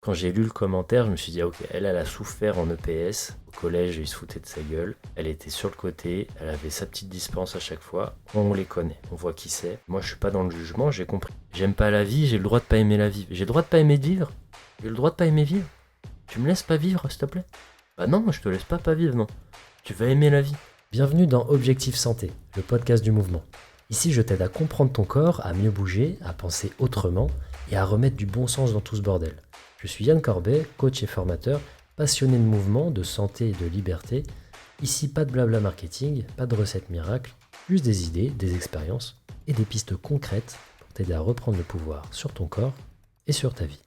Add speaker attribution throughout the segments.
Speaker 1: Quand j'ai lu le commentaire, je me suis dit, ah, ok, elle a souffert en EPS. Au collège, ils se foutaient de sa gueule. Elle était sur le côté, elle avait sa petite dispense à chaque fois. On les connaît, on voit qui c'est. Moi, je suis pas dans le jugement, j'ai compris. J'aime pas la vie, j'ai le droit de pas aimer la vie. J'ai le droit de pas aimer de vivre. J'ai le droit de pas aimer vivre. Tu me laisses pas vivre, s'il te plaît? Bah non, je te laisse pas vivre, non. Tu vas aimer la vie.
Speaker 2: Bienvenue dans Objectif Santé, le podcast du mouvement. Ici, je t'aide à comprendre ton corps, à mieux bouger, à penser autrement et à remettre du bon sens dans tout ce bordel. Je suis Yann Corbet, coach et formateur, passionné de mouvement, de santé et de liberté. Ici, pas de blabla marketing, pas de recettes miracles, juste des idées, des expériences et des pistes concrètes pour t'aider à reprendre le pouvoir sur ton corps et sur ta vie.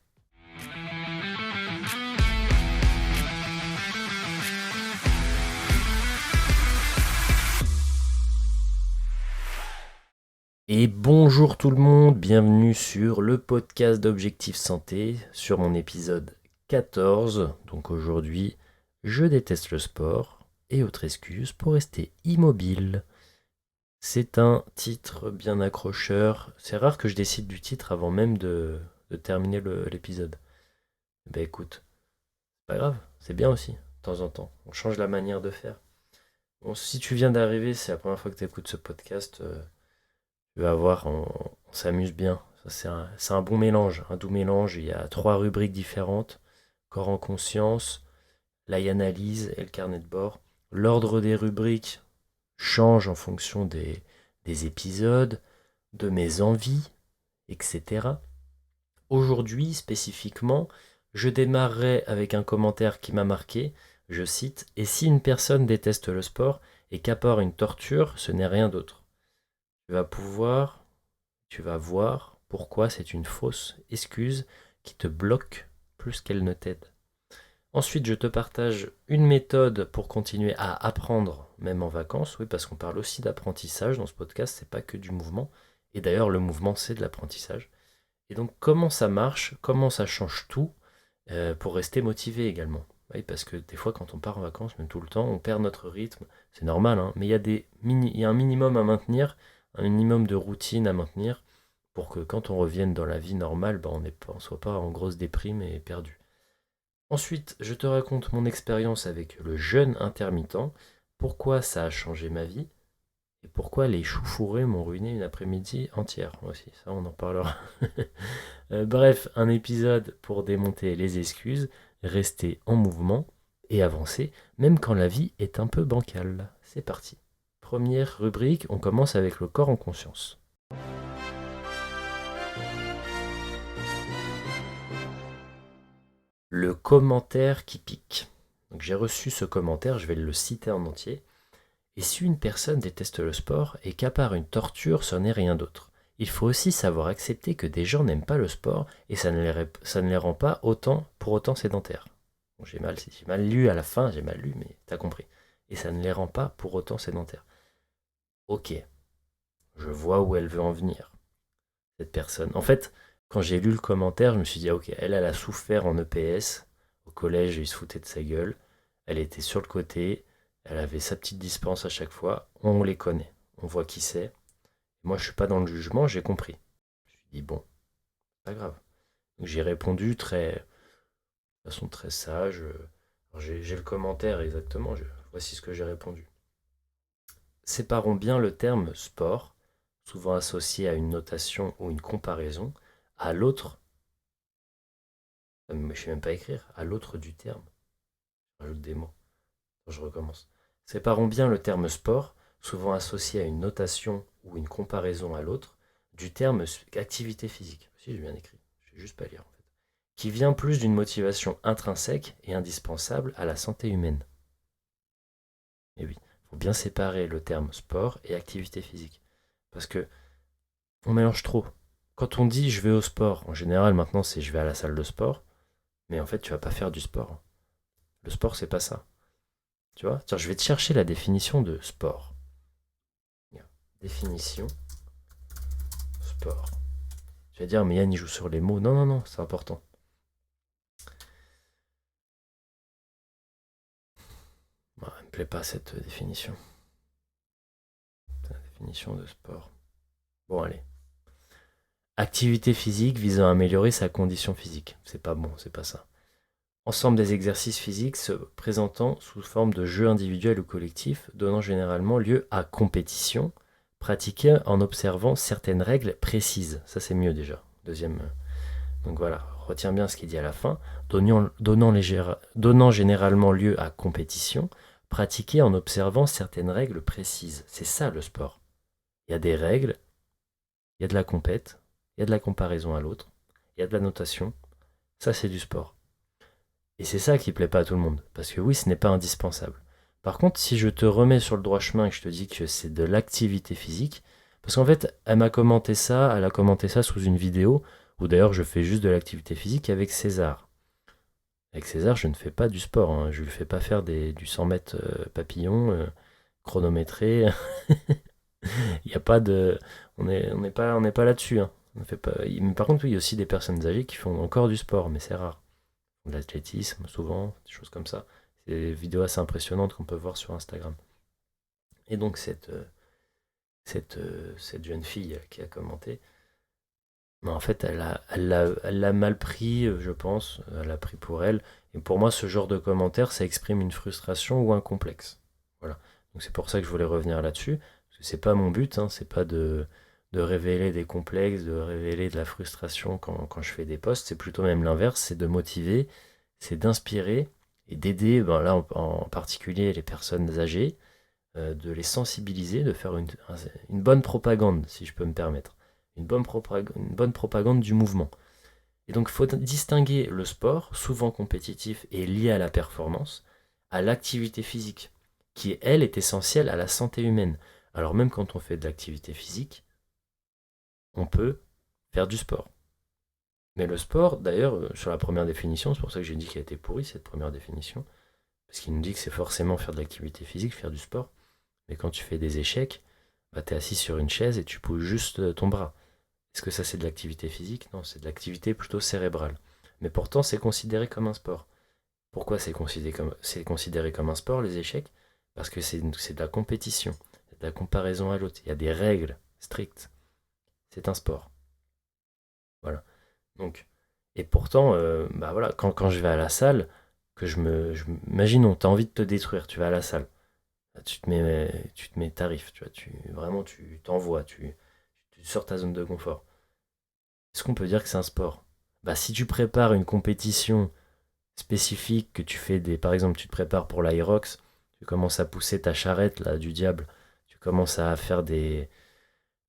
Speaker 1: Et bonjour tout le monde, bienvenue sur le podcast d'Objectif Santé, sur mon épisode 14. Donc aujourd'hui, je déteste le sport et autre excuse pour rester immobile. C'est un titre bien accrocheur. C'est rare que je décide du titre avant même de terminer l'épisode. Ben écoute, c'est pas grave, c'est bien aussi, de temps en temps. On change la manière de faire. Bon, si tu viens d'arriver, c'est la première fois que tu écoutes ce podcast, tu vas voir, on s'amuse bien. C'est un bon mélange, un doux mélange. Il y a 3 rubriques différentes. Corps en conscience, l'eye analyse et le carnet de bord. L'ordre des rubriques change en fonction des épisodes, de mes envies, etc. Aujourd'hui, spécifiquement, je démarrerai avec un commentaire qui m'a marqué. Je cite: « Et si une personne déteste le sport et qu'apporte une torture, ce n'est rien d'autre. » Tu vas voir pourquoi c'est une fausse excuse qui te bloque plus qu'elle ne t'aide. Ensuite, je te partage une méthode pour continuer à apprendre, même en vacances. Oui, parce qu'on parle aussi d'apprentissage dans ce podcast, c'est pas que du mouvement. Et d'ailleurs, le mouvement, c'est de l'apprentissage. Et donc, comment ça marche, comment ça change tout pour rester motivé également. Oui, parce que des fois, quand on part en vacances, même tout le temps, on perd notre rythme. C'est normal, hein, mais il y a un minimum à maintenir, un minimum de routine à maintenir pour que quand on revienne dans la vie normale, on ne soit pas en grosse déprime et perdu. Ensuite, je te raconte mon expérience avec le jeûne intermittent, pourquoi ça a changé ma vie et pourquoi les choux fourrés m'ont ruiné une après-midi entière. Moi aussi, ça on en parlera. Bref, un épisode pour démonter les excuses, rester en mouvement et avancer, même quand la vie est un peu bancale. C'est parti. Première rubrique, on commence avec le corps en conscience. Le commentaire qui pique. Donc j'ai reçu ce commentaire, je vais le citer en entier. Et si une personne déteste le sport et qu'à part une torture, ce n'est rien d'autre. Il faut aussi savoir accepter que des gens n'aiment pas le sport et ça ne les rend pas pour autant sédentaires. Bon, j'ai mal lu à la fin, j'ai mal lu, mais t'as compris. Et ça ne les rend pas pour autant sédentaires. Ok, je vois où elle veut en venir, cette personne. En fait, quand j'ai lu le commentaire, je me suis dit, ah, ok, elle a souffert en EPS. Au collège, ils se foutaient de sa gueule. Elle était sur le côté. Elle avait sa petite dispense à chaque fois. On les connaît. On voit qui c'est. Moi, je suis pas dans le jugement, j'ai compris. Je me suis dit, bon, pas grave. Donc, j'ai répondu de façon très sage. Alors, j'ai le commentaire exactement. Voici ce que j'ai répondu. Séparons bien le terme sport, souvent associé à une notation ou une comparaison, à l'autre. Mais je sais même pas écrire. À l'autre du terme. Je rajoute des mots. Je recommence. Séparons bien le terme sport, souvent associé à une notation ou une comparaison à l'autre, du terme activité physique. Si j'ai bien écrit, je vais juste pas lire en fait. Qui vient plus d'une motivation intrinsèque et indispensable à la santé humaine. Et oui, il faut bien séparer le terme sport et activité physique. Parce que on mélange trop. Quand on dit je vais au sport, en général maintenant c'est je vais à la salle de sport, mais en fait tu vas pas faire du sport. Le sport c'est pas ça. Tu vois? Tiens, je vais te chercher la définition de sport. Définition sport. Tu vas dire, mais Yann, il joue sur les mots. Non, non, non, c'est important. Bon, elle me plaît pas cette définition. C'est la définition de sport. Bon, allez. Activité physique visant à améliorer sa condition physique. C'est pas bon, c'est pas ça. Ensemble des exercices physiques se présentant sous forme de jeux individuels ou collectifs, donnant généralement lieu à compétition, pratiquée en observant certaines règles précises. Ça c'est mieux déjà. Deuxième. Donc voilà, retiens bien ce qu'il dit à la fin. Donnant généralement lieu à compétition, pratiquée en observant certaines règles précises. C'est ça le sport. Il y a des règles, il y a de la compète, il y a de la comparaison à l'autre, il y a de la notation. Ça c'est du sport. Et c'est ça qui plaît pas à tout le monde. Parce que oui, ce n'est pas indispensable. Par contre, si je te remets sur le droit chemin et que je te dis que c'est de l'activité physique, parce qu'en fait, elle a commenté ça sous une vidéo où d'ailleurs je fais juste de l'activité physique avec César. Avec César, je ne fais pas du sport, hein. Je lui fais pas faire du 100 mètres papillon, chronométré. Il y a pas de. On n'est pas là-dessus, hein. On fait pas... Mais par contre, oui, il y a aussi des personnes âgées qui font encore du sport, mais c'est rare. De l'athlétisme, souvent, des choses comme ça. C'est des vidéos assez impressionnantes qu'on peut voir sur Instagram. Et donc, cette jeune fille qui a commenté, mais en fait, elle l'a mal pris, je pense. Elle l'a pris pour elle. Et pour moi, ce genre de commentaire, ça exprime une frustration ou un complexe. Voilà. Donc, c'est pour ça que je voulais revenir là-dessus. Parce que c'est pas mon but, hein, c'est pas de révéler des complexes, de révéler de la frustration quand je fais des posts. C'est plutôt même l'inverse, c'est de motiver, c'est d'inspirer et d'aider, ben là en particulier les personnes âgées, de les sensibiliser, de faire une bonne propagande, si je peux me permettre. Une bonne propagande du mouvement. Et donc il faut distinguer le sport, souvent compétitif et lié à la performance, à l'activité physique, qui elle est essentielle à la santé humaine. Alors même quand on fait de l'activité physique, on peut faire du sport. Mais le sport, d'ailleurs, sur la première définition, c'est pour ça que j'ai dit qu'elle était pourrie, cette première définition, parce qu'il nous dit que c'est forcément faire de l'activité physique, faire du sport. Mais quand tu fais des échecs, bah, tu es assis sur une chaise et tu bouges juste ton bras. Est-ce que ça c'est de l'activité physique? Non, c'est de l'activité plutôt cérébrale. Mais pourtant, c'est considéré comme un sport. Pourquoi c'est considéré comme un sport, les échecs? Parce que c'est de la compétition, de la comparaison à l'autre. Il y a des règles strictes. C'est un sport. Voilà. Donc, et pourtant, bah voilà, quand je vais à la salle, imaginons, tu as envie de te détruire, tu vas à la salle. Tu te mets tarif, tu vois, vraiment, tu t'envoies, tu sors ta zone de confort. Est-ce qu'on peut dire que c'est un sport? Bah, si tu prépares une compétition spécifique, que tu fais par exemple, tu te prépares pour l'Aerox, tu commences à pousser ta charrette, là, du diable, tu commences à faire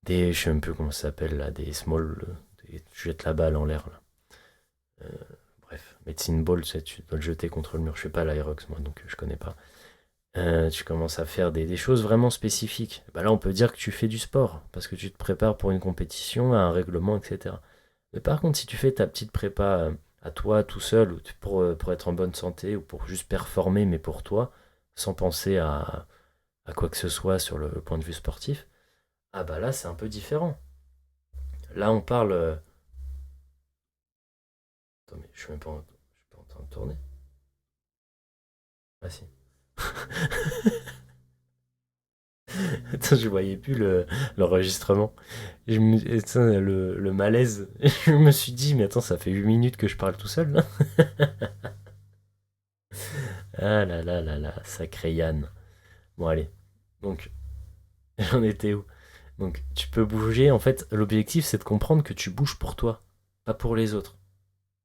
Speaker 1: je sais même plus comment ça s'appelle, là, des small, tu jettes la balle en l'air, là. Euh, Bref, medicine ball, tu sais, tu dois le jeter contre le mur. Je fais pas l'Aerox, moi, donc je connais pas. Tu commences à faire des choses vraiment spécifiques. Bah là, on peut dire que tu fais du sport, parce que tu te prépares pour une compétition, à un règlement, etc. Mais par contre, si tu fais ta petite prépa à toi, tout seul, pour être en bonne santé, ou pour juste performer, mais pour toi, sans penser à quoi que ce soit sur le point de vue sportif, ah bah là, c'est un peu différent. Là, on parle... Attends, mais je suis pas en train de tourner. Ah si. Attends, je voyais plus l'enregistrement. Le malaise. Je me suis dit, mais attends, ça fait 8 minutes que je parle tout seul là. Ah là là là là, sacré Yann. Bon, allez. Donc, j'en étais où? Donc, tu peux bouger. En fait, l'objectif, c'est de comprendre que tu bouges pour toi, pas pour les autres.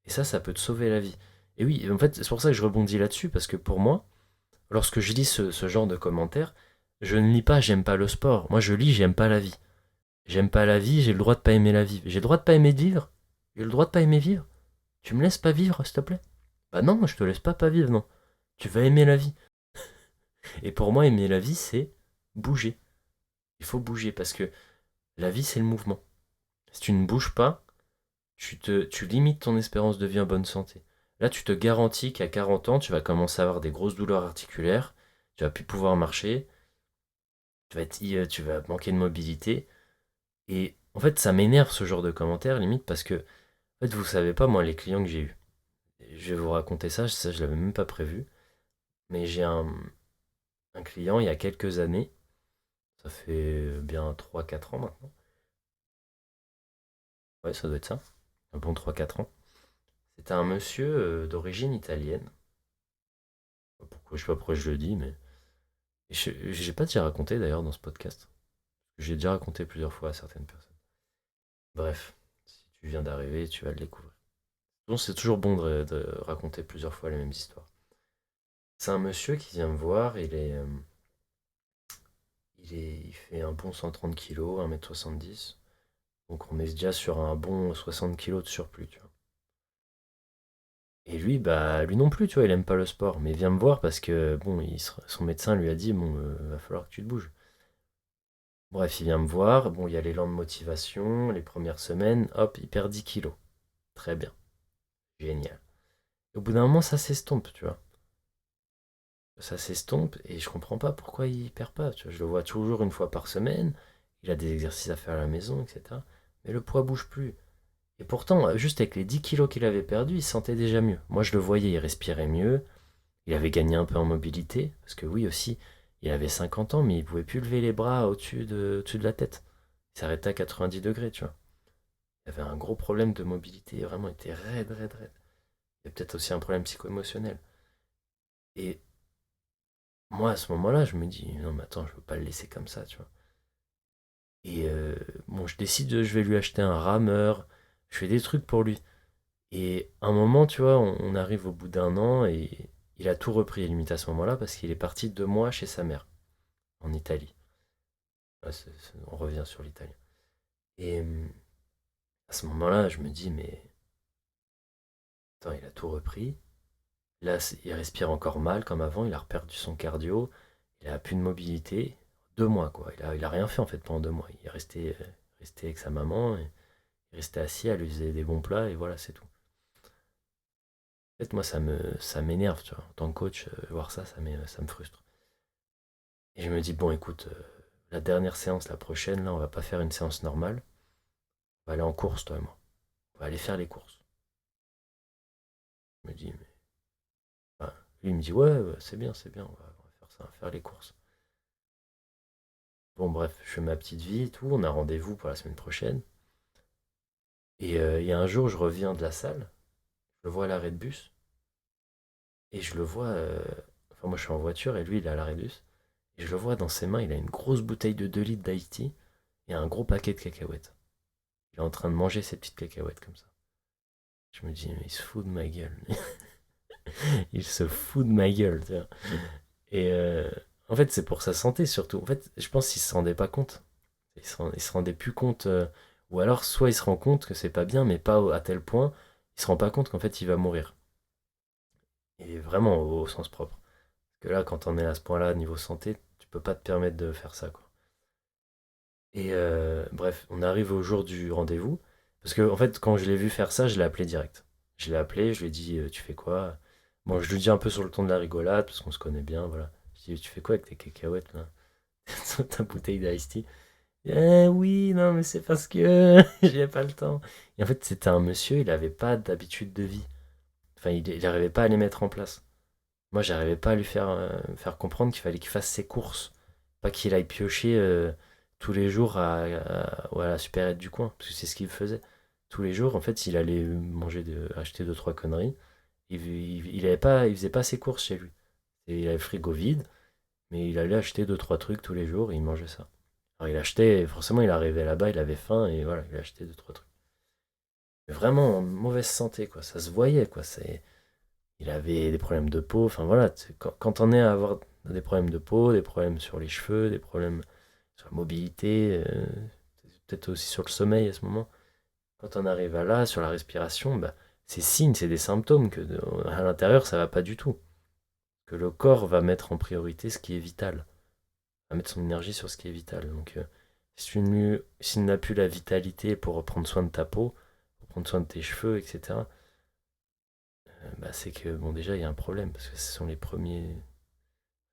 Speaker 1: Et ça peut te sauver la vie. Et oui, en fait, c'est pour ça que je rebondis là-dessus, parce que pour moi, lorsque je lis ce genre de commentaires, je ne lis pas j'aime pas le sport. Moi, je lis j'aime pas la vie. J'aime pas la vie, j'ai le droit de pas aimer la vie. J'ai le droit de pas aimer de vivre? J'ai le droit de pas aimer vivre? Tu me laisses pas vivre, s'il te plaît? Bah non, je te laisse pas vivre, non. Tu vas aimer la vie. Et pour moi, aimer la vie, c'est bouger. Il faut bouger parce que la vie, c'est le mouvement. Si tu ne bouges pas, tu limites ton espérance de vie en bonne santé. Là, tu te garantis qu'à 40 ans, tu vas commencer à avoir des grosses douleurs articulaires, tu vas plus pouvoir marcher, tu vas manquer de mobilité. Et en fait, ça m'énerve ce genre de commentaires, limite, parce que, en fait, vous savez pas, moi, les clients que j'ai eus. Je vais vous raconter ça je l'avais même pas prévu. Mais j'ai un client il y a quelques années, ça fait bien 3 4 ans maintenant. Ouais, ça doit être ça. Un bon 3-4 ans. C'était un monsieur d'origine italienne. Pourquoi, je sais pas pourquoi je le dis, mais. J'ai pas déjà raconté d'ailleurs dans ce podcast. J'ai déjà raconté plusieurs fois à certaines personnes. Bref, si tu viens d'arriver, tu vas le découvrir. Donc c'est toujours bon de raconter plusieurs fois les mêmes histoires. C'est un monsieur qui vient me voir, il fait un bon 130 kilos, 1,70 m. Donc on est déjà sur un bon 60 kilos de surplus, tu vois. Et lui, bah, lui non plus, tu vois, il aime pas le sport. Mais il vient me voir parce que, bon, son médecin lui a dit, bon, va falloir que tu te bouges. Bref, il vient me voir. Bon, il y a l'élan de motivation, les premières semaines, hop, il perd 10 kilos. Très bien, génial. Au bout d'un moment, ça s'estompe, tu vois. Ça s'estompe et je comprends pas pourquoi il perd pas. Tu vois, je le vois toujours une fois par semaine. Il a des exercices à faire à la maison, etc. Mais le poids bouge plus. Et pourtant, juste avec les 10 kilos qu'il avait perdus, il se sentait déjà mieux. Moi, je le voyais, il respirait mieux. Il avait gagné un peu en mobilité. Parce que oui, aussi, il avait 50 ans, mais il pouvait plus lever les bras au-dessus de la tête. Il s'arrêtait à 90 degrés, tu vois. Il avait un gros problème de mobilité. Vraiment, il était raide, raide, raide. Il y a peut-être aussi un problème psycho-émotionnel. Et moi, à ce moment-là, je me dis, non, mais attends, je veux pas le laisser comme ça, tu vois. Et bon, je décide, je vais lui acheter un rameur, je fais des trucs pour lui. Et un moment, tu vois, on arrive au bout d'un an et il a tout repris, limite à ce moment-là, parce qu'il est parti 2 mois chez sa mère, en Italie. Là, on revient sur l'Italie. Et à ce moment-là, je me dis, mais attends, il a tout repris. Là, il respire encore mal comme avant, il a perdu son cardio, il a plus de mobilité. 2 mois, quoi. Il a rien fait en fait pendant 2 mois. Il est resté avec sa maman, et il restait assis, elle lui faisait des bons plats et voilà, c'est tout. En fait, moi, ça m'énerve, tu vois. En tant que coach, voir ça, ça me frustre. Et je me dis, bon, écoute, la dernière séance, la prochaine, là, on va pas faire une séance normale. On va aller en course, toi et moi. On va aller faire les courses. Je me dis, mais. Enfin, lui, il me dit, ouais, ouais, c'est bien, on va faire ça, on va faire les courses. Bon, bref, je fais ma petite vie et tout. On a rendez-vous pour la semaine prochaine. Et il y a un jour, je reviens de la salle, je le vois à l'arrêt de bus, et je le vois. Enfin, moi, je suis en voiture, et lui, il est à l'arrêt de bus. Et je le vois dans ses mains, il a une grosse bouteille de 2 litres d'Ice Tea et un gros paquet de cacahuètes. Il est en train de manger ses petites cacahuètes comme ça. Je me dis, mais il se fout de ma gueule. Il se fout de ma gueule, tu vois. Et en fait, c'est pour sa santé surtout. En fait, je pense qu'il se rendait pas compte. Il se rendait plus compte. Ou alors, soit il se rend compte que c'est pas bien, mais pas à tel point. Il se rend pas compte qu'en fait, il va mourir. Et vraiment au sens propre. Parce que là, quand on est à ce point-là, niveau santé, tu peux pas te permettre de faire ça, quoi. Et bref, on arrive au jour du rendez-vous. Parce que, en fait, quand je l'ai vu faire ça, je l'ai appelé direct. Je l'ai appelé, je lui ai dit, tu fais quoi? Bon, je lui dis un peu sur le ton de la rigolade, parce qu'on se connaît bien, voilà. Je dis, tu fais quoi avec tes cacahuètes, là? Ta bouteille d'Ice Tea. Oui, non, mais c'est parce que j'ai pas le temps. Et en fait, c'était un monsieur, il avait pas d'habitude de vie. Enfin, il arrivait pas à les mettre en place. Moi, j'arrivais pas à lui faire comprendre qu'il fallait qu'il fasse ses courses. Pas qu'il aille piocher tous les jours à la supérette du coin, parce que c'est ce qu'il faisait. Tous les jours, en fait, il allait acheter deux, trois conneries. Il faisait pas ses courses chez lui. Et il avait le frigo vide, mais il allait acheter deux, trois trucs tous les jours et il mangeait ça. Alors il achetait, forcément, il arrivait là-bas, il avait faim et voilà, il achetait deux, trois trucs. Mais vraiment en mauvaise santé, quoi. Ça se voyait, quoi. Il avait des problèmes de peau. Enfin voilà, quand on est à avoir des problèmes de peau, des problèmes sur les cheveux, des problèmes sur la mobilité, peut-être aussi sur le sommeil à ce moment, quand on arrive à là, sur la respiration, bah, c'est signe, c'est des symptômes que à l'intérieur ça va pas du tout. Que le corps va mettre en priorité ce qui est vital, va mettre son énergie sur ce qui est vital. Donc s'il n'a plus la vitalité pour prendre soin de ta peau, pour prendre soin de tes cheveux, etc., bah, c'est que bon déjà il y a un problème, parce que ce sont les premiers.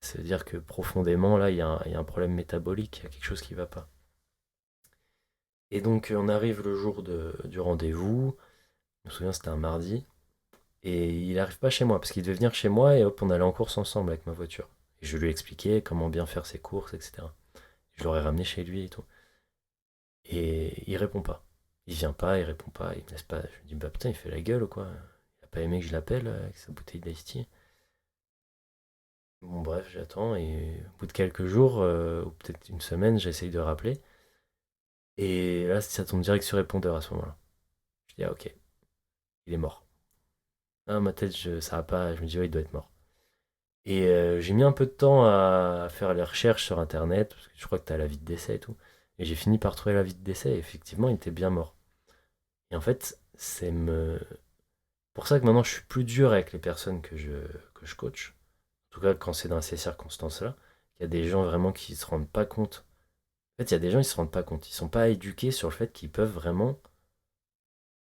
Speaker 1: C'est-à-dire que profondément, là, il y a un problème métabolique, il y a quelque chose qui ne va pas. Et donc, on arrive le jour du rendez-vous. Je me souviens, c'était un mardi. Et il n'arrive pas chez moi, parce qu'il devait venir chez moi et hop, on allait en course ensemble avec ma voiture. Et je lui ai expliqué comment bien faire ses courses, etc. Je l'aurais ramené chez lui et tout. Et il répond pas. Il vient pas, il répond pas, il me laisse pas. Je me dis, bah putain, il fait la gueule ou quoi? Il a pas aimé que je l'appelle avec sa bouteille d'Ice Tea. Bon, bref, j'attends et au bout de quelques jours, ou peut-être une semaine, j'essaye de rappeler. Et là, ça tombe direct sur répondeur à ce moment-là. Je dis, ah ok, il est mort. Ah, ma tête, ça va pas, je me dis, ouais, il doit être mort. Et j'ai mis un peu de temps à faire les recherches sur internet, parce que je crois que t'as l'avis de décès et tout. Et j'ai fini par trouver l'avis de décès, et effectivement, il était bien mort. Et en fait, pour ça que maintenant, je suis plus dur avec les personnes que je coach. En tout cas, quand c'est dans ces circonstances-là, il y a des gens vraiment qui se rendent pas compte. En fait, il y a des gens qui se rendent pas compte. Ils sont pas éduqués sur le fait qu'ils peuvent vraiment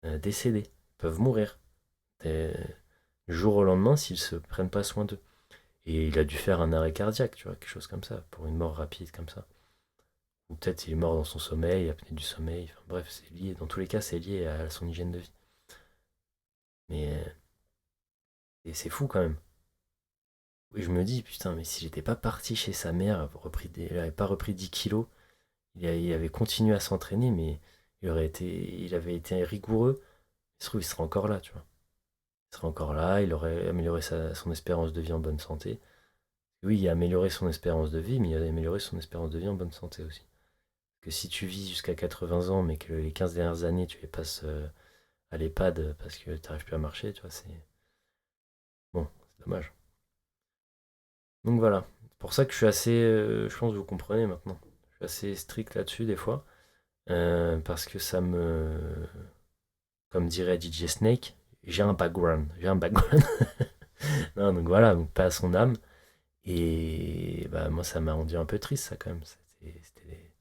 Speaker 1: décéder, ils peuvent mourir du jour au lendemain s'ils se prennent pas soin d'eux. Et il a dû faire un arrêt cardiaque, tu vois, quelque chose comme ça, pour une mort rapide comme ça. Ou peut-être il est mort dans son sommeil, apnée du sommeil. Enfin, bref, c'est lié. Dans tous les cas, c'est lié à son hygiène de vie. Mais et c'est fou quand même. Et je me dis, putain, mais si j'étais pas parti chez sa mère, il avait pas repris 10 kilos, il avait continué à s'entraîner, mais il avait été rigoureux. Il se trouve, il serait encore là, tu vois. Il serait encore là, il aurait amélioré son espérance de vie en bonne santé. Oui, il a amélioré son espérance de vie, mais il a amélioré son espérance de vie en bonne santé aussi. Que si tu vis jusqu'à 80 ans, mais que les 15 dernières années, tu les passes à l'EHPAD parce que tu n'arrives plus à marcher, tu vois, c'est. Bon, c'est dommage. Donc voilà. C'est pour ça que je suis assez. Je pense que vous comprenez maintenant. Je suis assez strict là-dessus des fois. Parce que ça me. Comme dirait DJ Snake, j'ai un background. J'ai un background. Non, donc voilà, donc pas à son âme. Et bah, moi, ça m'a rendu un peu triste, ça, quand même. C'était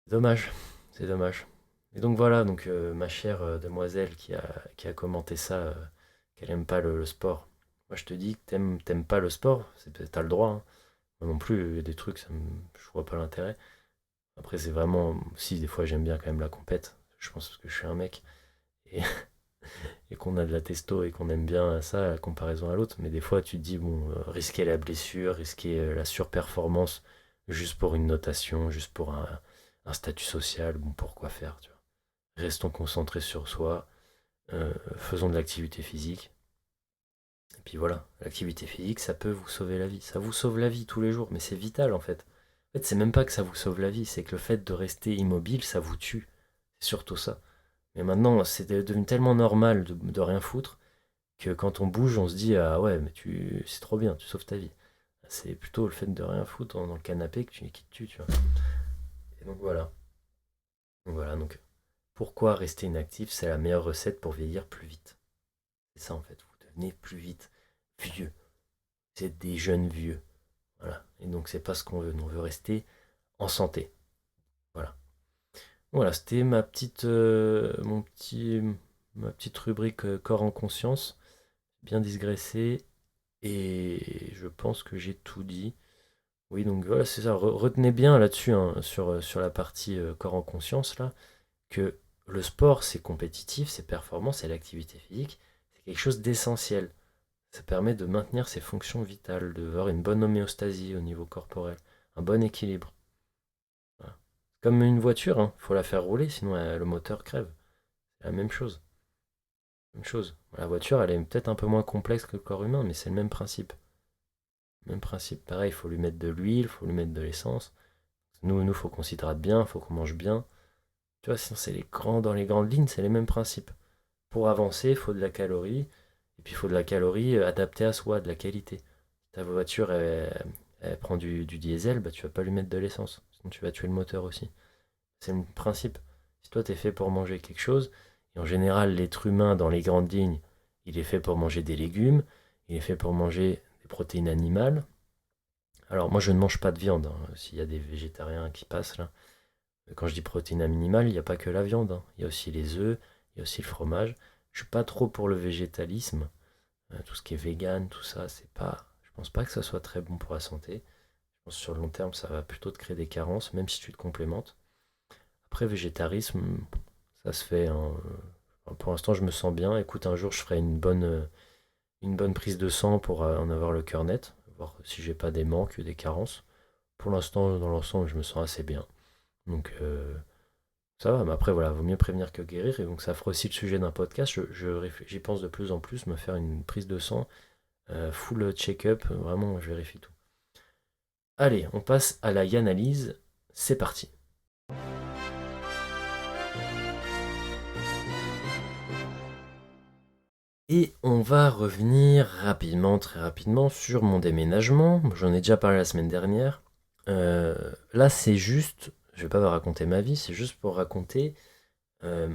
Speaker 1: dommage. C'est dommage. Et donc voilà, donc ma chère demoiselle qui a commenté ça, qu'elle aime pas le sport. Moi, je te dis que t'aimes pas le sport, t'as le droit, hein. Moi non plus, il y a des trucs, je vois pas l'intérêt. Après, c'est vraiment. Si, des fois, j'aime bien quand même la compète. Je pense parce que je suis un mec. Et, et qu'on a de la testo et qu'on aime bien ça, la comparaison à l'autre. Mais des fois, tu te dis, bon, risquer la blessure, risquer la surperformance, juste pour une notation, juste pour un statut social, bon, pourquoi faire, tu vois. Restons concentrés sur soi, faisons de l'activité physique. Et puis voilà, l'activité physique, ça peut vous sauver la vie. Ça vous sauve la vie tous les jours, mais c'est vital en fait. En fait, c'est même pas que ça vous sauve la vie, c'est que le fait de rester immobile, ça vous tue. C'est surtout ça. Mais maintenant, c'est devenu tellement normal de rien foutre que quand on bouge, on se dit ah ouais, mais c'est trop bien, tu sauves ta vie. C'est plutôt le fait de rien foutre dans le canapé qui te tue, tu vois. Et donc voilà. Donc voilà, donc pourquoi rester inactif, c'est la meilleure recette pour vieillir plus vite. C'est ça en fait, vous devenez plus vite vieux. Vous êtes des jeunes vieux. Voilà. Et donc c'est pas ce qu'on veut. Nous, on veut rester en santé. Voilà. Voilà, c'était ma petite rubrique corps en conscience, bien digressé, et je pense que j'ai tout dit. Oui, donc voilà, c'est ça. Retenez bien là-dessus, hein, sur la partie corps en conscience, là, que le sport, c'est compétitif, c'est performant, c'est l'activité physique, c'est quelque chose d'essentiel. Ça permet de maintenir ses fonctions vitales, de avoir une bonne homéostasie au niveau corporel, un bon équilibre. Voilà. Comme une voiture, il faut la faire rouler, sinon le moteur crève. C'est la même chose. Même chose. La voiture, elle est peut-être un peu moins complexe que le corps humain, mais c'est le même principe. Même principe. Pareil, il faut lui mettre de l'huile, il faut lui mettre de l'essence. Nous, faut qu'on s'hydrate bien, il faut qu'on mange bien. Tu vois, sinon dans les grandes lignes, c'est les mêmes principes. Pour avancer, il faut de la calorie, et puis il faut de la calorie adaptée à soi, de la qualité. Ta voiture, elle prend du diesel, bah, tu vas pas lui mettre de l'essence, sinon tu vas tuer le moteur aussi. C'est le principe. Si toi, tu es fait pour manger quelque chose, et en général, l'être humain, dans les grandes lignes, il est fait pour manger des légumes, il est fait pour manger des protéines animales. Alors, moi, je ne mange pas de viande, hein, s'il y a des végétariens qui passent là. Quand je dis protéines animales, il n'y a pas que la viande, hein. Il y a aussi les œufs, il y a aussi le fromage. Je suis pas trop pour le végétalisme. Tout ce qui est vegan, tout ça, c'est pas. Je pense pas que ça soit très bon pour la santé. Je pense que sur le long terme, ça va plutôt te créer des carences, même si tu te complémentes. Après, végétarisme, ça se fait, hein. Pour l'instant, je me sens bien. Écoute, un jour, je ferai une bonne prise de sang pour en avoir le cœur net, voir si j'ai pas des manques, des carences. Pour l'instant, dans l'ensemble, je me sens assez bien. Donc, ça va, mais après, voilà, vaut mieux prévenir que guérir. Et donc, ça fera aussi le sujet d'un podcast. J'y pense de plus en plus, me faire une prise de sang, full check-up, vraiment, je vérifie tout. Allez, on passe à la Yanalyse. C'est parti. Et on va revenir rapidement, très rapidement, sur mon déménagement. J'en ai déjà parlé la semaine dernière. Là, c'est juste, je vais pas vous raconter ma vie, c'est juste pour raconter, euh,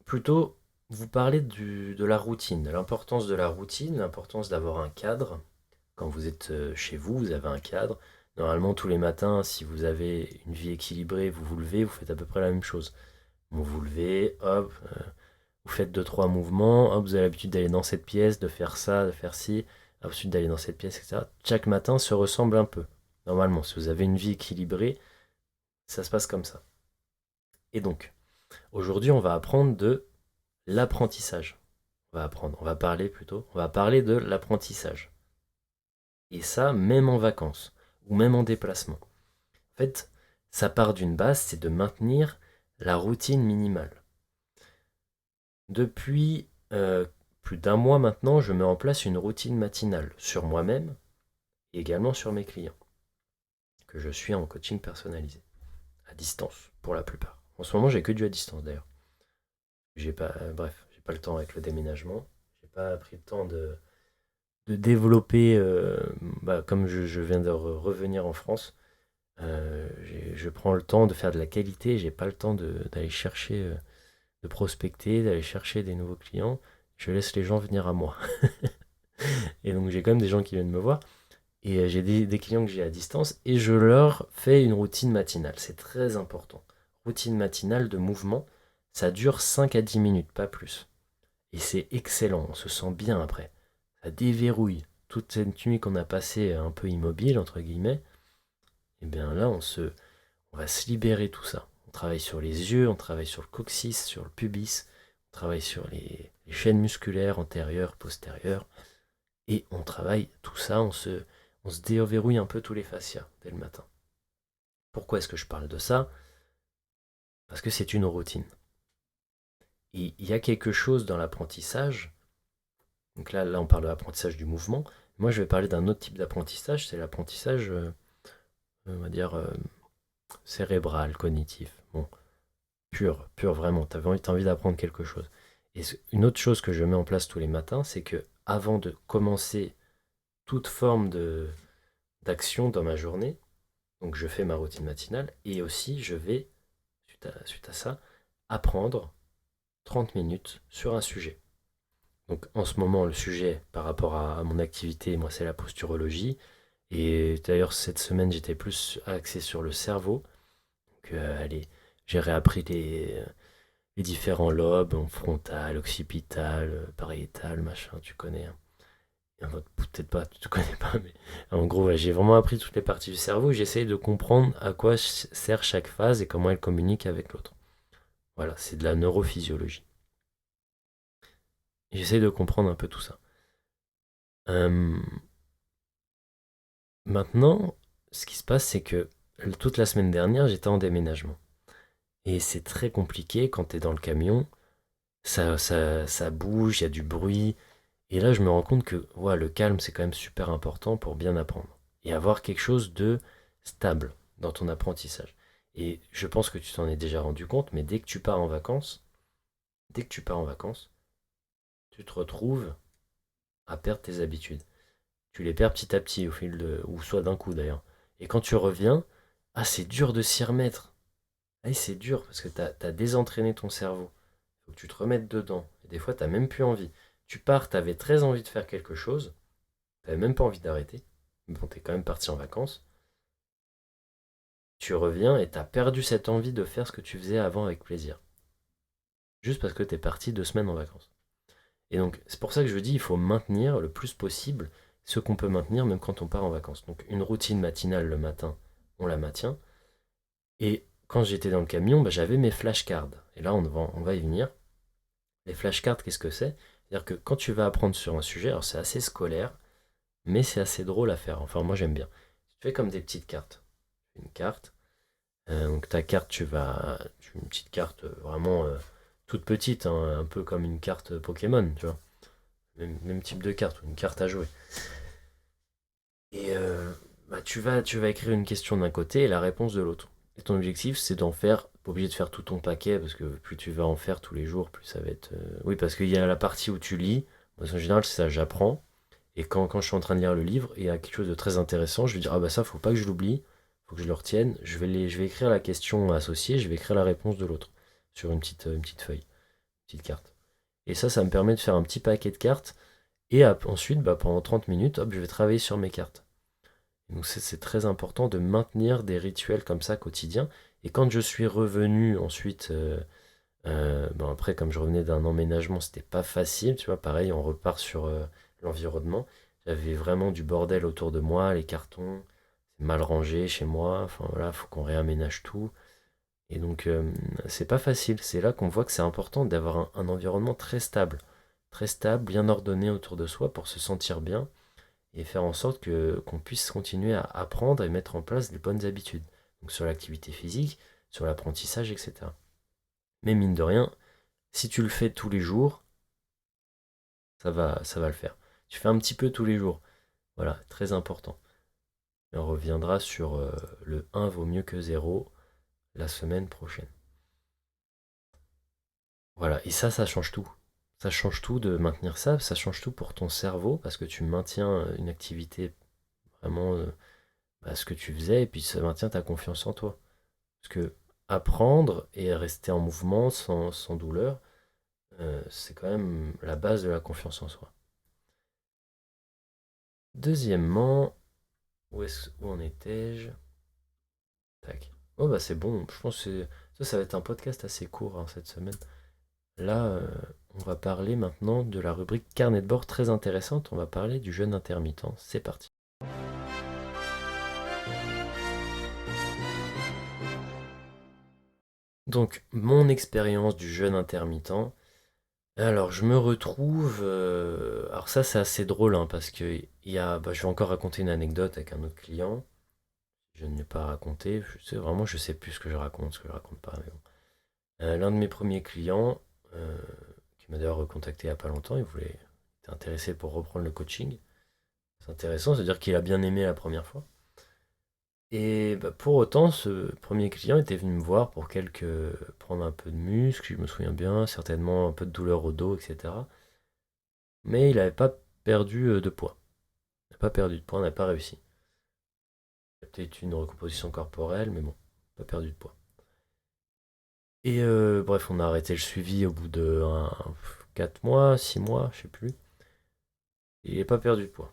Speaker 1: plutôt vous parler de la routine, de l'importance de la routine, l'importance d'avoir un cadre. Quand vous êtes chez vous, vous avez un cadre. Normalement, tous les matins, si vous avez une vie équilibrée, vous vous levez, vous faites à peu près la même chose. Vous vous levez, hop, vous faites deux trois mouvements, hop, vous avez l'habitude d'aller dans cette pièce, de faire ça, de faire ci, ensuite d'aller dans cette pièce, etc. Chaque matin se ressemble un peu. Normalement, si vous avez une vie équilibrée, ça se passe comme ça. Et donc, aujourd'hui, on va apprendre de l'apprentissage. On va parler de l'apprentissage. Et ça, même en vacances, ou même en déplacement. En fait, ça part d'une base, c'est de maintenir la routine minimale. Depuis plus d'un mois maintenant, je mets en place une routine matinale sur moi-même et également sur mes clients, que je suis en coaching personnalisé, à distance pour la plupart. En ce moment, j'ai que du à distance d'ailleurs. J'ai pas le temps avec le déménagement. J'ai pas pris le temps de développer, comme je viens de revenir en France. Je prends le temps de faire de la qualité. J'ai pas le temps d'aller chercher, de prospecter, d'aller chercher des nouveaux clients. Je laisse les gens venir à moi. Et donc j'ai quand même des gens qui viennent me voir. Et j'ai des clients que j'ai à distance et je leur fais une routine matinale. C'est très important. Routine matinale de mouvement, ça dure 5 à 10 minutes, pas plus. Et c'est excellent, on se sent bien après. Ça déverrouille. Toute cette nuit qu'on a passée un peu immobile, entre guillemets, et bien là, on va se libérer tout ça. On travaille sur les yeux, on travaille sur le coccyx, sur le pubis, on travaille sur les chaînes musculaires antérieures, postérieures, et on travaille tout ça, on se déverrouille un peu tous les fascias dès le matin. Pourquoi est-ce que je parle de ça? Parce que c'est une routine. Et il y a quelque chose dans l'apprentissage. Donc là, on parle de l'apprentissage du mouvement. Moi, je vais parler d'un autre type d'apprentissage, c'est l'apprentissage, on va dire, cérébral, cognitif. Bon, pur vraiment. Tu as envie d'apprendre quelque chose. Et une autre chose que je mets en place tous les matins, c'est que avant de commencer toute forme d'action dans ma journée, donc je fais ma routine matinale, et aussi je vais, suite à ça, apprendre 30 minutes sur un sujet. Donc en ce moment, le sujet par rapport à mon activité, moi c'est la posturologie. Et d'ailleurs, cette semaine, j'étais plus axé sur le cerveau. Donc, allez, j'ai réappris les différents lobes, frontal, occipital, pariétal, machin, tu connais. Hein. Peut-être pas, tu connais pas, mais en gros, ouais, j'ai vraiment appris toutes les parties du cerveau et j'essaye de comprendre à quoi sert chaque phase et comment elle communique avec l'autre. Voilà, c'est de la neurophysiologie. J'essaye de comprendre un peu tout ça. Euh, Maintenant, ce qui se passe, c'est que toute la semaine dernière, j'étais en déménagement. Et c'est très compliqué quand tu es dans le camion, ça bouge, il y a du bruit. Et là, je me rends compte que ouais, le calme, c'est quand même super important pour bien apprendre. Et avoir quelque chose de stable dans ton apprentissage. Et je pense que tu t'en es déjà rendu compte, mais dès que tu pars en vacances, tu te retrouves à perdre tes habitudes. Tu les perds petit à petit ou soit d'un coup d'ailleurs. Et quand tu reviens, ah c'est dur de s'y remettre. Ah, c'est dur parce que t'as désentraîné ton cerveau. Faut que tu te remettes dedans. Et des fois, t'as même plus envie. Tu pars, t'avais très envie de faire quelque chose. T'avais même pas envie d'arrêter. Mais bon, t'es quand même parti en vacances. Tu reviens et t'as perdu cette envie de faire ce que tu faisais avant avec plaisir. Juste parce que t'es parti 2 semaines en vacances. Et donc, c'est pour ça que je dis, il faut maintenir le plus possible ce qu'on peut maintenir même quand on part en vacances. Donc, une routine matinale le matin, on la maintient. Et quand j'étais dans le camion, j'avais mes flashcards. Et là, on va y venir. Les flashcards, qu'est-ce que c'est? C'est-à-dire que quand tu vas apprendre sur un sujet, alors c'est assez scolaire, mais c'est assez drôle à faire. Enfin, moi j'aime bien. Tu fais comme des petites cartes. Une carte, Donc ta carte, une petite carte vraiment toute petite, hein, un peu comme une carte Pokémon, tu vois. Même type de carte, ou une carte à jouer. Et tu vas écrire une question d'un côté et la réponse de l'autre. Et ton objectif, c'est d'en faire, pas obligé de faire tout ton paquet, parce que plus tu vas en faire tous les jours, plus ça va être... Oui, parce qu'il y a la partie où tu lis. Moi, en général, c'est ça, j'apprends. Et quand je suis en train de lire le livre, et il y a quelque chose de très intéressant, je vais dire, ah bah ça, faut pas que je l'oublie, faut que je le retienne. Je vais écrire la question associée, je vais écrire la réponse de l'autre sur une petite feuille, une petite carte. Et ça me permet de faire un petit paquet de cartes. Et ensuite, pendant 30 minutes, hop, je vais travailler sur mes cartes. Donc c'est très important de maintenir des rituels comme ça quotidiens. Et quand je suis revenu ensuite, après comme je revenais d'un emménagement, c'était pas facile, tu vois, pareil, on repart sur l'environnement. J'avais vraiment du bordel autour de moi, les cartons, c'est mal rangé chez moi, enfin voilà, faut qu'on réaménage tout. Et donc c'est pas facile, c'est là qu'on voit que c'est important d'avoir un environnement très stable, bien ordonné autour de soi pour se sentir bien et faire en sorte qu'on puisse continuer à apprendre et mettre en place des bonnes habitudes. Donc sur l'activité physique, sur l'apprentissage, etc. Mais mine de rien, si tu le fais tous les jours, ça va le faire. Tu fais un petit peu tous les jours. Voilà, très important. Et on reviendra sur le 1 vaut mieux que 0 la semaine prochaine. Voilà, et ça change tout. Ça change tout de maintenir ça change tout pour ton cerveau parce que tu maintiens une activité vraiment ce que tu faisais et puis ça maintient ta confiance en toi. Parce que apprendre et rester en mouvement sans douleur, c'est quand même la base de la confiance en soi. Deuxièmement, où en étais-je? Tac. Oh bah c'est bon, je pense que ça va être un podcast assez court hein, cette semaine. Là, on va parler maintenant de la rubrique carnet de bord très intéressante. On va parler du jeûne intermittent. C'est parti. Donc, mon expérience du jeûne intermittent. Alors, je me retrouve. Alors, ça, c'est assez drôle hein, parce que je vais encore raconter une anecdote avec un autre client. Je ne l'ai pas raconté. Je sais plus ce que je raconte pas. Mais bon. L'un de mes premiers clients, qui m'a d'ailleurs recontacté il n'y a pas longtemps, il était intéressé pour reprendre le coaching. C'est intéressant, c'est-à-dire qu'il a bien aimé la première fois. Et pour autant, ce premier client était venu me voir pour prendre un peu de muscle, je me souviens bien, certainement un peu de douleur au dos, etc. Mais il n'avait pas perdu de poids. Il n'a pas perdu de poids, on n'a pas réussi. Il y a peut-être une recomposition corporelle, mais bon, pas perdu de poids. Et bref, on a arrêté le suivi au bout de 4 mois, 6 mois, je sais plus. Et il n'a pas perdu de poids.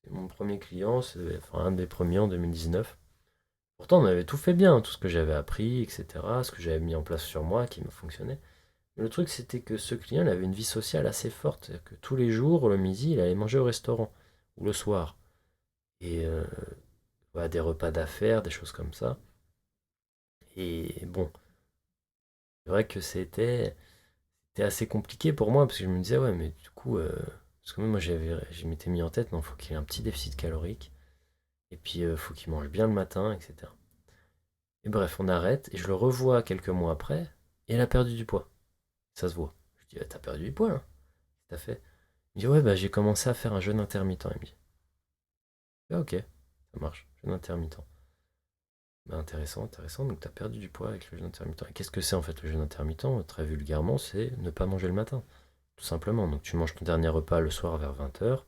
Speaker 1: C'est mon premier client, c'est enfin, un des premiers en 2019. Pourtant, on avait tout fait bien, tout ce que j'avais appris, etc., ce que j'avais mis en place sur moi qui me fonctionnait. Mais le truc, c'était que ce client il avait une vie sociale assez forte. C'est-à-dire que tous les jours, le midi, il allait manger au restaurant, ou le soir. Et voilà, des repas d'affaires, des choses comme ça. Et bon, c'est vrai que c'était assez compliqué pour moi, parce que je me disais, ouais, mais du coup, parce que moi, je m'étais mis en tête, non, il faut qu'il ait un petit déficit calorique, et puis il faut qu'il mange bien le matin, etc. Et bref, on arrête, et je le revois quelques mois après, et elle a perdu du poids. Ça se voit. Je dis, ah, t'as perdu du poids là? Qu'est-ce que t'as fait? Il me dit, ouais, j'ai commencé à faire un jeûne intermittent. Il me dit, ah, ok, ça marche, jeûne intermittent. Intéressant, intéressant. Donc, t'as perdu du poids avec le jeûne intermittent. Et qu'est-ce que c'est en fait le jeûne intermittent? Très vulgairement, c'est ne pas manger le matin. Tout simplement. Donc, tu manges ton dernier repas le soir vers 20h,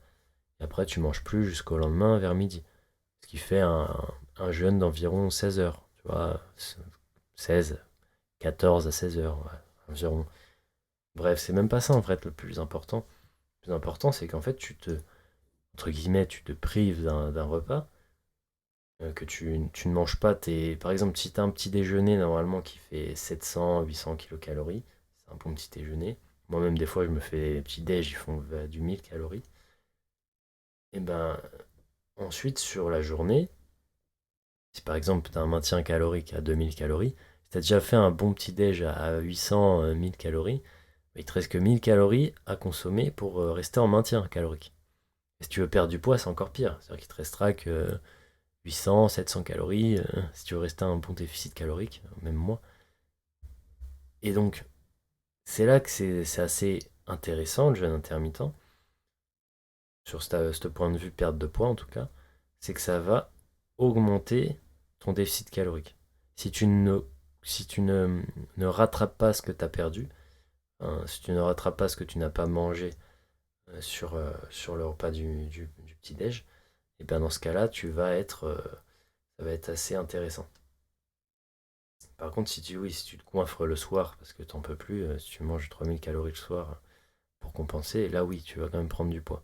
Speaker 1: et après, tu manges plus jusqu'au lendemain vers midi. Ce qui fait un jeûne d'environ 16 heures. Tu vois, 16, 14 à 16 heures, ouais, environ. Bref, c'est même pas ça en fait le plus important. Le plus important, c'est qu'en fait, entre guillemets, tu te prives d'un repas, que tu ne manges pas par exemple, si tu as un petit déjeuner normalement qui fait 700, 800 kilocalories, c'est un bon petit déjeuner. Moi-même, des fois, je me fais des petits déj, ils font du 1000 calories. Et ben, ensuite, sur la journée, si par exemple, tu as un maintien calorique à 2000 calories, si tu as déjà fait un bon petit déj à 800, 1000 calories, il te reste que 1000 calories à consommer pour rester en maintien calorique. Et si tu veux perdre du poids, c'est encore pire. C'est-à-dire qu'il te restera que 800, 700 calories, si tu veux rester à un bon déficit calorique, même moi. Et donc, c'est là que c'est assez intéressant, le jeûne intermittent, sur ce point de vue perte de poids en tout cas, c'est que ça va augmenter ton déficit calorique. Si tu ne, si tu ne rattrapes pas ce que tu as perdu, hein, si tu ne rattrapes pas ce que tu n'as pas mangé sur le repas du petit-déj, et bien dans ce cas-là, ça va être assez intéressant. Par contre, si tu te coinfres le soir parce que tu n'en peux plus, si tu manges 3000 calories le soir pour compenser, là oui, tu vas quand même prendre du poids.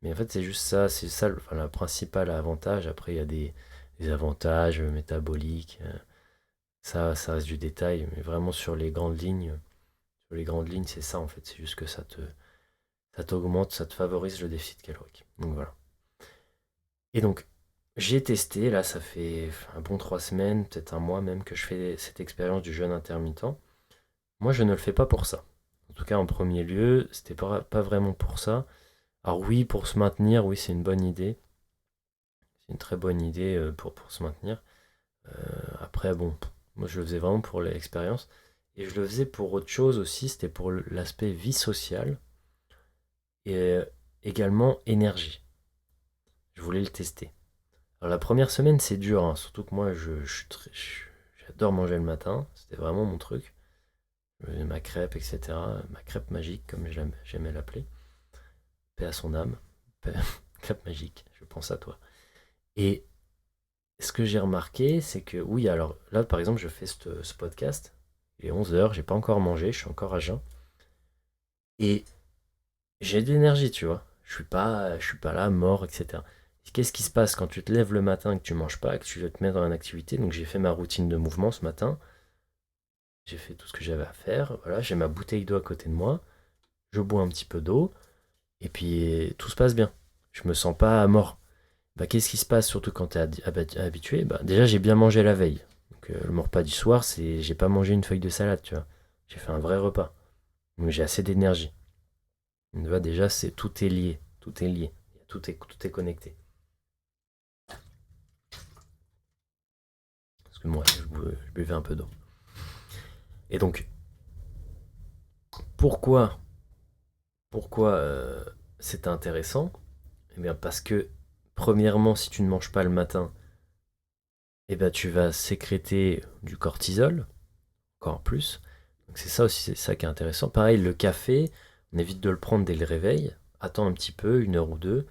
Speaker 1: Mais en fait, c'est juste ça, c'est ça enfin, le principal avantage. Après, il y a des avantages métaboliques, ça reste du détail, mais vraiment sur les grandes lignes, c'est ça en fait. C'est juste que ça t'augmente, ça te favorise le déficit calorique. Donc voilà. Et donc, j'ai testé, là, ça fait un bon 3 semaines, peut-être un mois même, que je fais cette expérience du jeûne intermittent. Moi, je ne le fais pas pour ça. En tout cas, en premier lieu, c'était pas vraiment pour ça. Alors oui, pour se maintenir, oui, c'est une bonne idée. C'est une très bonne idée pour se maintenir. Après, bon, moi je le faisais vraiment pour l'expérience. Et je le faisais pour autre chose aussi, c'était pour l'aspect vie sociale et également énergie. Je voulais le tester. Alors la première semaine, c'est dur, hein, surtout que moi, j'adore manger le matin. C'était vraiment mon truc. Ma crêpe, etc. Ma crêpe magique, comme j'aimais l'appeler. Paix à son âme. Crêpe magique, je pense à toi. Et ce que j'ai remarqué, c'est que oui, alors là, par exemple, je fais ce podcast. Il est 11 h, j'ai pas encore mangé, je suis encore à jeun. Et j'ai de l'énergie, tu vois. Je suis pas là, mort, etc. Qu'est-ce qui se passe quand tu te lèves le matin et que tu manges pas, que tu veux te mettre dans une activité? Donc j'ai fait ma routine de mouvement ce matin. J'ai fait tout ce que j'avais à faire. Voilà, j'ai ma bouteille d'eau à côté de moi. Je bois un petit peu d'eau. Et puis tout se passe bien. Je me sens pas mort. Bah, qu'est-ce qui se passe surtout quand tu es habitué? Bah, déjà, j'ai bien mangé la veille. Donc, mon repas du soir, j'ai pas mangé une feuille de salade, tu vois. J'ai fait un vrai repas. Donc, j'ai assez d'énergie. Donc, là, déjà, tout est lié. Tout est lié. Tout est connecté. Parce que moi, je buvais un peu d'eau. Et donc, pourquoi, pourquoi c'est intéressant? Eh bien, parce que, premièrement, si tu ne manges pas le matin, eh ben, tu vas sécréter du cortisol, encore plus. Donc c'est ça aussi, c'est ça qui est intéressant. Pareil, le café, on évite de le prendre dès le réveil. Attends un petit peu, 1 heure ou 2,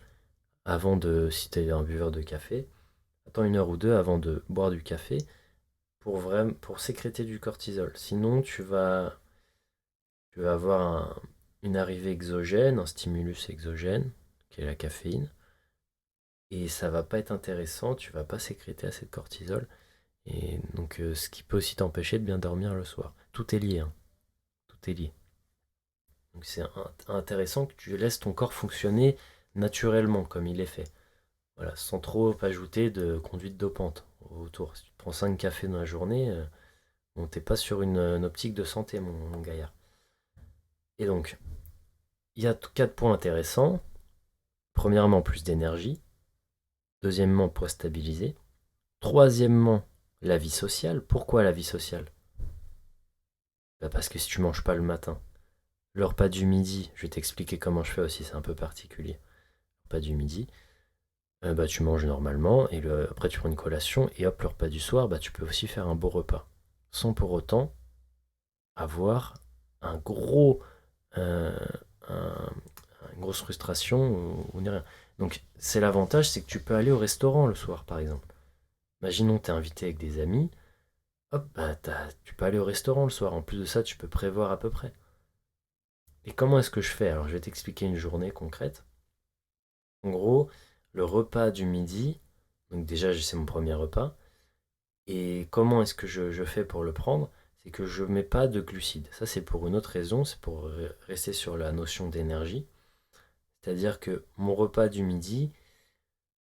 Speaker 1: si tu es un buveur de café, attends 1 heure ou 2 avant de boire du café pour sécréter du cortisol. Sinon, tu vas avoir une arrivée exogène, un stimulus exogène, qui est la caféine, et ça va pas être intéressant, tu vas pas sécréter assez de cortisol, et donc ce qui peut aussi t'empêcher de bien dormir le soir. Tout est lié, hein. Tout est lié. Donc c'est intéressant que tu laisses ton corps fonctionner naturellement comme il est fait. Voilà, sans trop ajouter de conduite dopante autour. Si tu prends 5 cafés dans la journée, bon, t'es pas sur une optique de santé, mon gaillard. Et donc, il y a 4 points intéressants. Premièrement, plus d'énergie. Deuxièmement, pour stabiliser. Troisièmement, la vie sociale. Pourquoi la vie sociale? Bah parce que si tu manges pas le matin, le repas du midi, je vais t'expliquer comment je fais aussi, c'est un peu particulier. Le repas du midi, bah, tu manges normalement, et après tu prends une collation, et hop, le repas du soir, bah, tu peux aussi faire un beau repas. Sans pour autant avoir un gros, euh, un- une grosse frustration ou ni rien. Donc c'est l'avantage, c'est que tu peux aller au restaurant le soir, par exemple. Imaginons tu es invité avec des amis, hop, bah, tu peux aller au restaurant le soir. En plus de ça, tu peux prévoir à peu près. Et comment est-ce que je fais? Alors je vais t'expliquer une journée concrète. En gros, le repas du midi, donc déjà c'est mon premier repas. Et comment est-ce que je fais pour le prendre? C'est que je ne mets pas de glucides. Ça, c'est pour une autre raison, c'est pour rester sur la notion d'énergie. C'est-à-dire que mon repas du midi,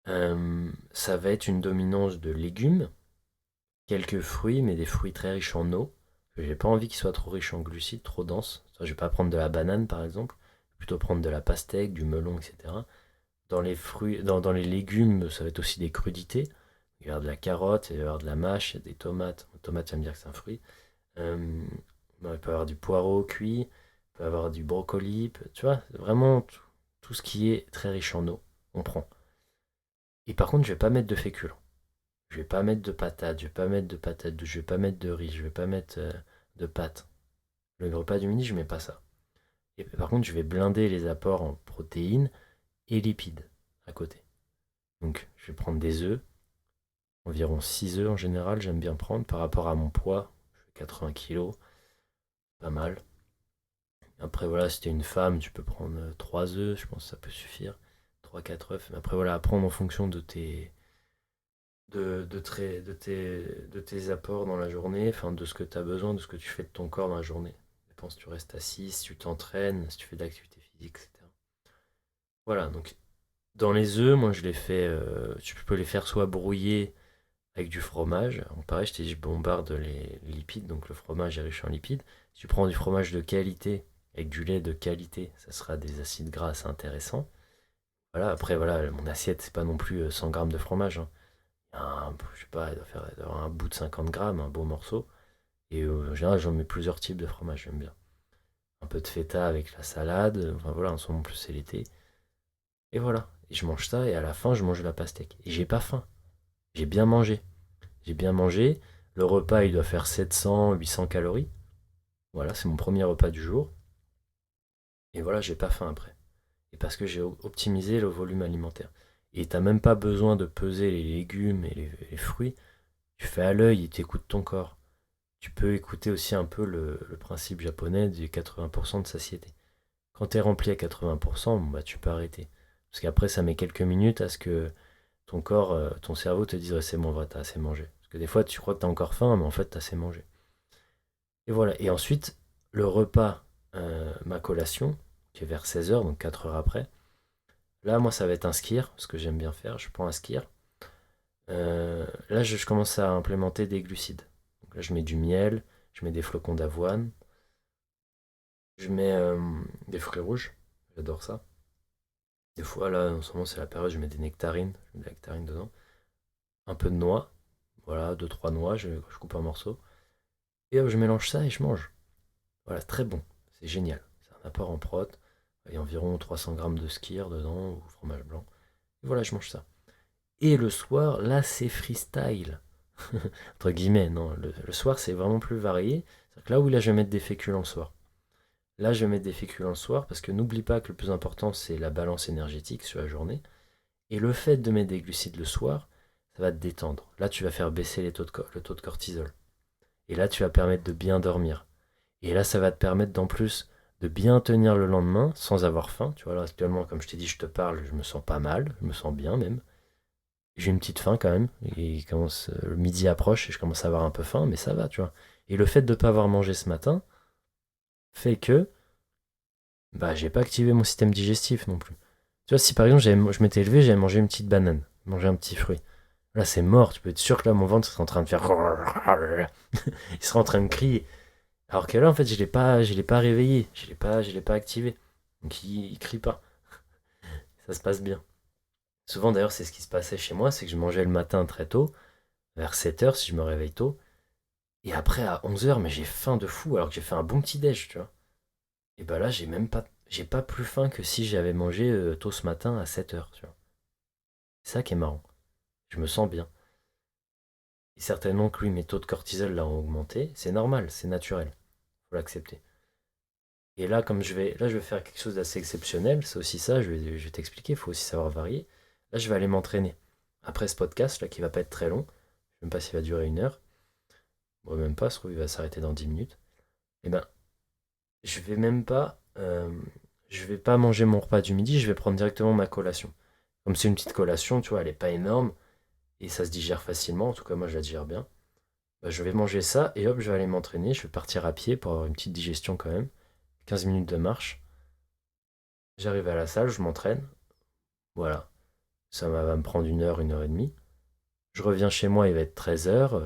Speaker 1: ça va être une dominance de légumes, quelques fruits, mais des fruits très riches en eau. J'ai pas envie qu'ils soient trop riches en glucides, trop denses. Je vais pas prendre de la banane, par exemple. Je vais plutôt prendre de la pastèque, du melon, etc. Dans les fruits, dans les légumes, ça va être aussi des crudités. Il va y avoir de la carotte, il va y avoir de la mâche, il y a des tomates. Tomate, ça me dire que c'est un fruit. Euh, il peut y avoir du poireau cuit, il peut y avoir du brocoli, tu vois, vraiment tout ce qui est très riche en eau, on prend. Et par contre, je vais pas mettre de féculents. Je vais pas mettre de patates, je vais pas mettre de patates douces, je vais pas mettre de riz, je vais pas mettre de pâtes. Le repas du midi, je mets pas ça. Et par contre, je vais blinder les apports en protéines et lipides à côté. Donc, je vais prendre des œufs, environ 6 œufs en général, j'aime bien prendre par rapport à mon poids. Je fais 80 kilos, pas mal. Après, voilà, si t'es une femme, tu peux prendre 3 œufs, je pense que ça peut suffire. 3 4 œufs. Mais après, voilà, à prendre en fonction de tes apports dans la journée, enfin de ce que tu as besoin, de ce que tu fais de ton corps dans la journée. Ça dépend si tu restes assis, si tu t'entraînes, si tu fais de l'activité physique, etc. Voilà, donc dans les œufs, moi je les fais, tu peux les faire soit brouillés avec du fromage. Donc, pareil, je bombarde les lipides, donc le fromage est riche en lipides. Si tu prends du fromage de qualité, avec du lait de qualité, ça sera des acides gras assez intéressants. Voilà, après, voilà, mon assiette, c'est pas non plus 100 grammes de fromage, hein. Je sais pas, il doit avoir un bout de 50 grammes, un beau morceau. Et en général, j'en mets plusieurs types de fromage, j'aime bien. Un peu de feta avec la salade, enfin voilà, en ce moment, plus c'est l'été. Et voilà, et je mange ça, et à la fin, je mange la pastèque. Et j'ai pas faim, j'ai bien mangé. J'ai bien mangé. Le repas, il doit faire 700-800 calories. Voilà, c'est mon premier repas du jour. Et voilà, j'ai pas faim après. Et parce que j'ai optimisé le volume alimentaire. Et t'as même pas besoin de peser les légumes et les fruits. Tu fais à l'œil et t'écoutes ton corps. Tu peux écouter aussi un peu le principe japonais du 80% de satiété. Quand t'es rempli à 80%, bon, bah, tu peux arrêter. Parce qu'après, ça met quelques minutes à ce que ton corps, ton cerveau te dise ouais, c'est bon, va, t'as assez mangé. Parce que des fois, tu crois que t'as encore faim, mais en fait, t'as assez mangé. Et voilà. Et ensuite, le repas, ma collation, qui est vers 16 heures, donc 4 heures après. Là, moi, ça va être un skier, ce que j'aime bien faire. Je prends un skier. Là, je commence à implémenter des glucides. Donc là, je mets du miel, je mets des flocons d'avoine, je mets des fruits rouges. J'adore ça. Des fois, là, en ce moment, c'est la période, je mets des nectarines. Je mets des nectarines dedans. Un peu de noix. Voilà, deux trois noix, je coupe en morceaux. Et hop, je mélange ça et je mange. Voilà, très bon. C'est génial. C'est un apport en prot. Il y a environ 300 grammes de skyr dedans, ou fromage blanc. Et voilà, je mange ça. Et le soir, là, c'est freestyle. Entre guillemets, non. Le soir, c'est vraiment plus varié. C'est-à-dire que là, oui, là, je vais mettre des féculents le soir. Là, je vais mettre des féculents le soir parce que n'oublie pas que le plus important, c'est la balance énergétique sur la journée. Et le fait de mettre des glucides le soir, ça va te détendre. Là, tu vas faire baisser le taux de cortisol. Et là, tu vas permettre de bien dormir. Et là, ça va te permettre d'en plus de bien tenir le lendemain sans avoir faim. Tu vois, là, actuellement, comme je t'ai dit, je te parle, je me sens pas mal, je me sens bien même. J'ai une petite faim quand même. Le midi approche et je commence à avoir un peu faim, mais ça va, tu vois. Et le fait de ne pas avoir mangé ce matin fait que bah, j'ai pas activé mon système digestif non plus. Tu vois, si par exemple je m'étais élevé, j'avais mangé une petite banane, mangé un petit fruit. Là, c'est mort. Tu peux être sûr que là, mon ventre serait en train de faire. Il serait en train de crier. Alors que là, en fait, je l'ai pas réveillé, je l'ai pas activé. Donc il crie pas. Ça se passe bien. Souvent d'ailleurs, c'est ce qui se passait chez moi, c'est que je mangeais le matin très tôt, vers 7 heures si je me réveille tôt. Et après à 11 heures, mais j'ai faim de fou alors que j'ai fait un bon petit déj, tu vois. Et bah là, j'ai pas plus faim que si j'avais mangé tôt ce matin à 7 heures, tu vois. C'est ça qui est marrant. Je me sens bien. Et certainement que oui, mes taux de cortisol là ont augmenté. C'est normal, c'est naturel. Faut l'accepter. Et là, je vais faire quelque chose d'assez exceptionnel. C'est aussi ça, je vais t'expliquer. Il faut aussi savoir varier. Là, je vais aller m'entraîner. Après ce podcast là, qui va pas être très long, je sais même pas s'il va durer 1 heure. Bon, même pas, je trouve il va s'arrêter dans 10 minutes. Et ben, je vais même pas, je vais pas manger mon repas du midi. Je vais prendre directement ma collation. Comme c'est une petite collation, tu vois, elle est pas énorme et ça se digère facilement. En tout cas, moi, je la digère bien. Bah, je vais manger ça et hop, je vais aller m'entraîner. Je vais partir à pied pour avoir une petite digestion quand même. 15 minutes de marche. J'arrive à la salle, je m'entraîne. Voilà. Ça va me prendre 1 heure et demie. Je reviens chez moi, il va être 13 heures,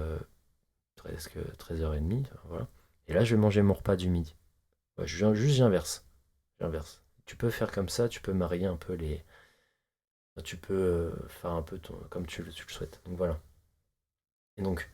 Speaker 1: presque 13h30. Voilà. Et là, je vais manger mon repas du midi. Ouais, j'inverse. J'inverse. Tu peux faire comme ça, tu peux marier un peu les. Tu peux faire un peu comme tu le souhaites. Donc voilà. Et donc,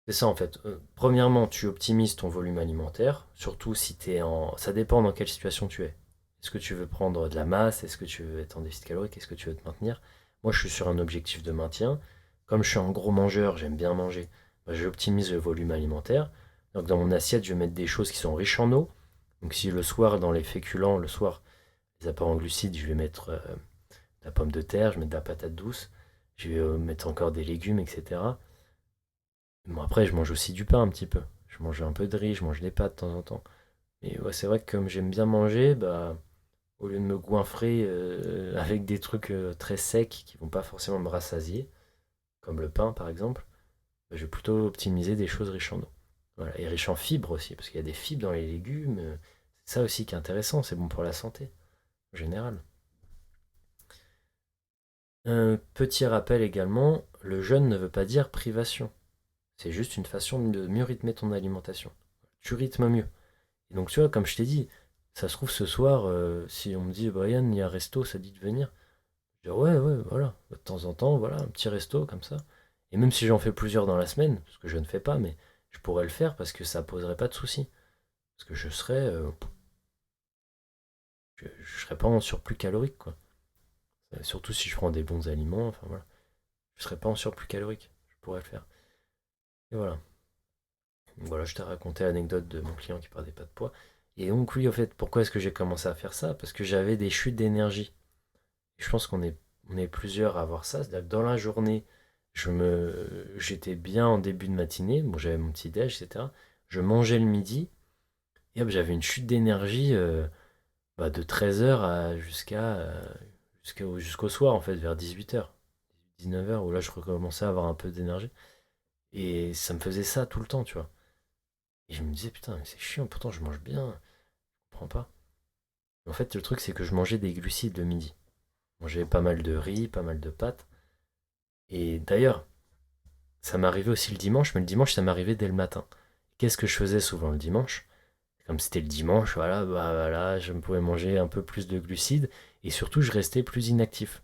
Speaker 1: c'est ça en fait. Premièrement, tu optimises ton volume alimentaire, surtout si tu es en... Ça dépend dans quelle situation tu es. Est-ce que tu veux prendre de la masse? Est-ce que tu veux être en déficit calorique? Est-ce que tu veux te maintenir? Moi, je suis sur un objectif de maintien. Comme je suis un gros mangeur, j'aime bien manger, bah, j'optimise le volume alimentaire. Donc dans mon assiette, je vais mettre des choses qui sont riches en eau. Donc si le soir, dans les féculents, le soir, les apports en glucides, je vais mettre de la pomme de terre, je vais mettre de la patate douce, je vais mettre encore des légumes, etc. Bon, après, je mange aussi du pain un petit peu. Je mange un peu de riz, je mange des pâtes de temps en temps. Mais ouais, c'est vrai que comme j'aime bien manger, bah, au lieu de me goinfrer avec des trucs très secs qui vont pas forcément me rassasier, comme le pain par exemple, bah, je vais plutôt optimiser des choses riches en eau. Voilà. Et riches en fibres aussi, parce qu'il y a des fibres dans les légumes. C'est ça aussi qui est intéressant, c'est bon pour la santé, en général. Un petit rappel également, le jeûne ne veut pas dire privation. C'est juste une façon de mieux rythmer ton alimentation. Tu rythmes mieux. Et donc, tu vois, comme je t'ai dit, ça se trouve ce soir, si on me dit, Brian, il y a un resto, ça dit de venir. Je dis, ouais, ouais, voilà. De temps en temps, voilà, un petit resto comme ça. Et même si j'en fais plusieurs dans la semaine, ce que je ne fais pas, mais je pourrais le faire parce que ça poserait pas de soucis. Parce que je serais pas en surplus calorique, quoi. Surtout si je prends des bons aliments, enfin voilà. Je serais pas en surplus calorique. Je pourrais le faire. Et voilà. Voilà, je t'ai raconté l'anecdote de mon client qui perdait pas de poids. Et donc oui, en fait, pourquoi est-ce que j'ai commencé à faire ça? Parce que j'avais des chutes d'énergie. Je pense qu'on est plusieurs à avoir ça. C'est-à-dire que dans la journée, j'étais bien en début de matinée. Bon, j'avais mon petit déj, etc. Je mangeais le midi. Et hop, j'avais une chute d'énergie bah, de 13h jusqu'au soir, en fait, vers 18h. 19h, où là, je recommençais à avoir un peu d'énergie. Et ça me faisait ça tout le temps, tu vois. Et je me disais, putain, mais c'est chiant, pourtant je mange bien, je comprends pas. En fait, le truc, c'est que je mangeais des glucides le midi. Je mangeais pas mal de riz, pas mal de pâtes. Et d'ailleurs, ça m'arrivait aussi le dimanche, mais le dimanche, ça m'arrivait dès le matin. Qu'est-ce que je faisais souvent le dimanche? Comme c'était le dimanche, voilà, bah voilà, je pouvais manger un peu plus de glucides et surtout, je restais plus inactif.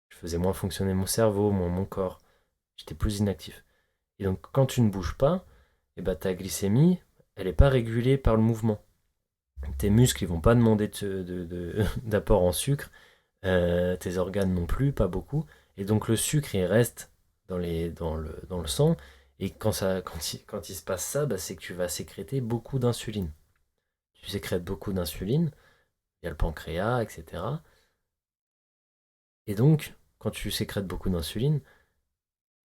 Speaker 1: Je faisais moins fonctionner mon cerveau, moins mon corps. J'étais plus inactif. Et donc, quand tu ne bouges pas, et bah, ta glycémie, elle n'est pas régulée par le mouvement. Tes muscles, ils vont pas demander d'apport en sucre. Tes organes non plus, pas beaucoup. Et donc le sucre, il reste dans le sang. Et quand il se passe ça, bah, c'est que tu vas sécréter beaucoup d'insuline. Tu sécrètes beaucoup d'insuline, il y a le pancréas, etc. Et donc, quand tu sécrètes beaucoup d'insuline,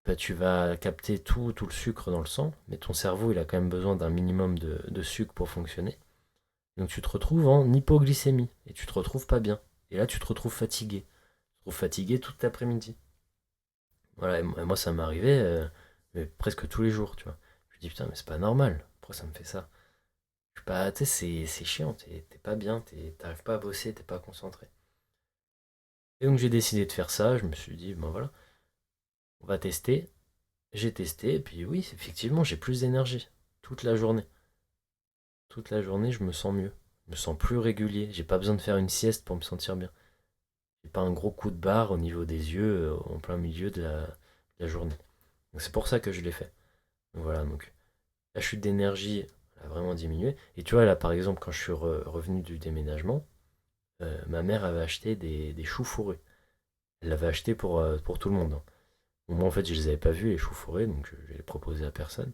Speaker 1: bah, tu vas capter tout le sucre dans le sang. Mais ton cerveau, il a quand même besoin d'un minimum de sucre pour fonctionner. Donc tu te retrouves en hypoglycémie et tu te retrouves pas bien. Et là, tu te retrouves fatigué. Tu te retrouves fatigué toute l'après-midi. Voilà, et moi ça m'arrivait mais presque tous les jours, tu vois. Je me dis putain, mais c'est pas normal. Pourquoi ça me fait ça? Je suis pas, tu sais, c'est chiant, t'es pas bien, t'arrives pas à bosser, t'es pas concentré. Et donc j'ai décidé de faire ça. Je me suis dit, bon voilà, on va tester. J'ai testé, et puis oui, effectivement, j'ai plus d'énergie toute la journée. Toute la journée, je me sens mieux. Je me sens plus régulier. J'ai pas besoin de faire une sieste pour me sentir bien. J'ai pas un gros coup de barre au niveau des yeux en plein milieu de la journée. Donc c'est pour ça que je l'ai fait. Donc voilà, donc la chute d'énergie a vraiment diminué. Et tu vois, là par exemple, quand je suis revenu du déménagement, ma mère avait acheté des choux fourrés. Elle l'avait acheté pour tout le monde, hein. Bon, moi en fait, je les avais pas vus, les choux fourrés, donc je les ai proposés à personne.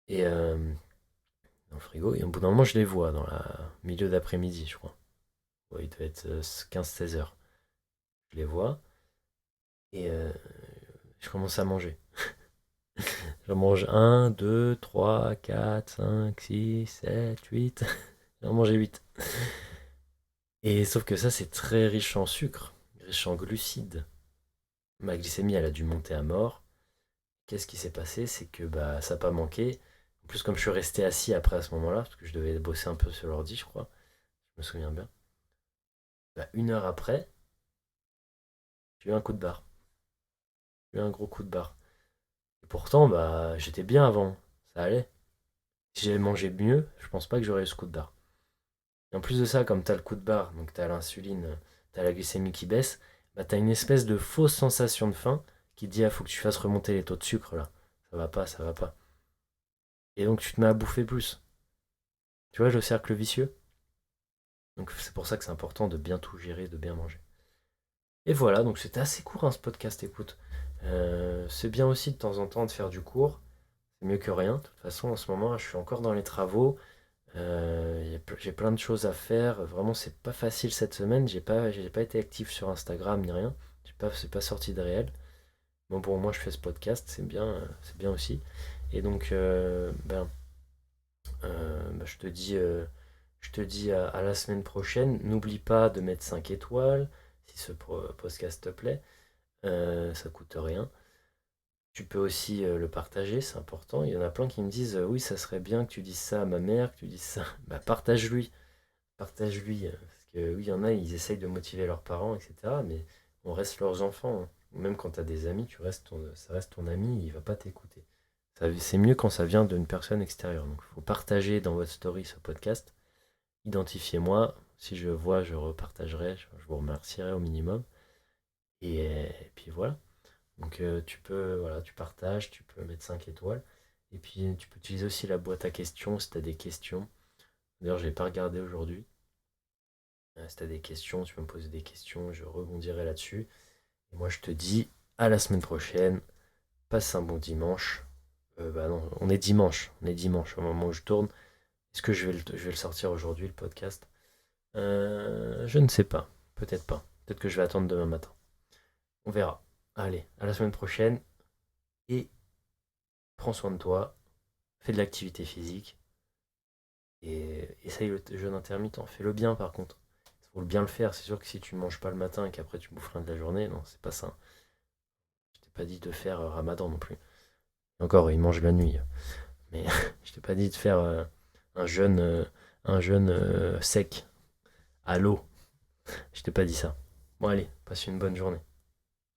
Speaker 1: Et dans le frigo, et au bout d'un moment, je les vois dans le milieu d'après-midi, je crois. Ouais, il devait être 15-16 heures. Je les vois et je commence à manger. J'en mange un, 2, 3, 4, 5, 6, 7, 8. J'en mangeais 8. Et sauf que ça, c'est très riche en sucre, riche en glucides. Ma glycémie, elle a dû monter à mort. Qu'est-ce qui s'est passé? C'est que bah, ça n'a pas manqué. En plus, comme je suis resté assis après à ce moment-là, parce que je devais bosser un peu sur l'ordi, je crois, je me souviens bien. Bah, 1 heure après, j'ai eu un coup de barre. J'ai eu un gros coup de barre. Et pourtant, bah, j'étais bien avant. Ça allait. Si j'avais mangé mieux, je pense pas que j'aurais eu ce coup de barre. Et en plus de ça, comme tu as le coup de barre, donc tu as l'insuline, tu as la glycémie qui baisse, bah, tu as une espèce de fausse sensation de faim qui te dit faut que tu fasses remonter les taux de sucre là. Ça va pas, ça va pas. Et donc tu te mets à bouffer plus. Tu vois le cercle vicieux? Donc c'est pour ça que c'est important de bien tout gérer, de bien manger. Et voilà, donc c'était assez court ce podcast, écoute. C'est bien aussi de temps en temps de faire du court. C'est mieux que rien. De toute façon, en ce moment, je suis encore dans les travaux. J'ai plein de choses à faire. Vraiment, c'est pas facile cette semaine. J'ai pas été actif sur Instagram ni rien. C'est pas sorti de réel. Bon, pour moi, je fais ce podcast, c'est bien aussi. Et donc, je te dis à la semaine prochaine. N'oublie pas de mettre 5 étoiles si ce podcast te plaît. Ça coûte rien. Tu peux aussi le partager, c'est important. Il y en a plein qui me disent oui, ça serait bien que tu dises ça à ma mère, que tu dises ça. Bah, partage-lui. Partage-lui. Parce que oui, il y en a, ils essayent de motiver leurs parents, etc. Mais on reste leurs enfants, hein. Même quand tu as des amis, ça reste ton ami, il va pas t'écouter. C'est mieux quand ça vient d'une personne extérieure. Donc il faut partager dans votre story ce podcast. Identifiez-moi. Si je vois, je repartagerai. Je vous remercierai au minimum. Et puis voilà. Donc voilà, tu partages, tu peux mettre 5 étoiles. Et puis tu peux utiliser aussi la boîte à questions si tu as des questions. D'ailleurs, je n'ai pas regardé aujourd'hui. Si tu as des questions, tu peux me poser des questions, je rebondirai là-dessus. Et moi, je te dis à la semaine prochaine. Passe un bon dimanche. Bah non, on est dimanche au moment où je tourne. Est-ce que je vais le sortir aujourd'hui, le podcast? Je ne sais pas. Peut-être pas. Peut-être que je vais attendre demain matin. On verra. Allez, à la semaine prochaine. Et prends soin de toi. Fais de l'activité physique. Et essaye le jeûne intermittent. Fais-le bien par contre. Il faut bien le faire. C'est sûr que si tu ne manges pas le matin et qu'après tu bouffes rien de la journée, non, c'est pas ça. Je t'ai pas dit de faire ramadan non plus. Encore, il mange la nuit. Mais je t'ai pas dit de faire un jeûne, sec à l'eau. Je t'ai pas dit ça. Bon allez, passe une bonne journée.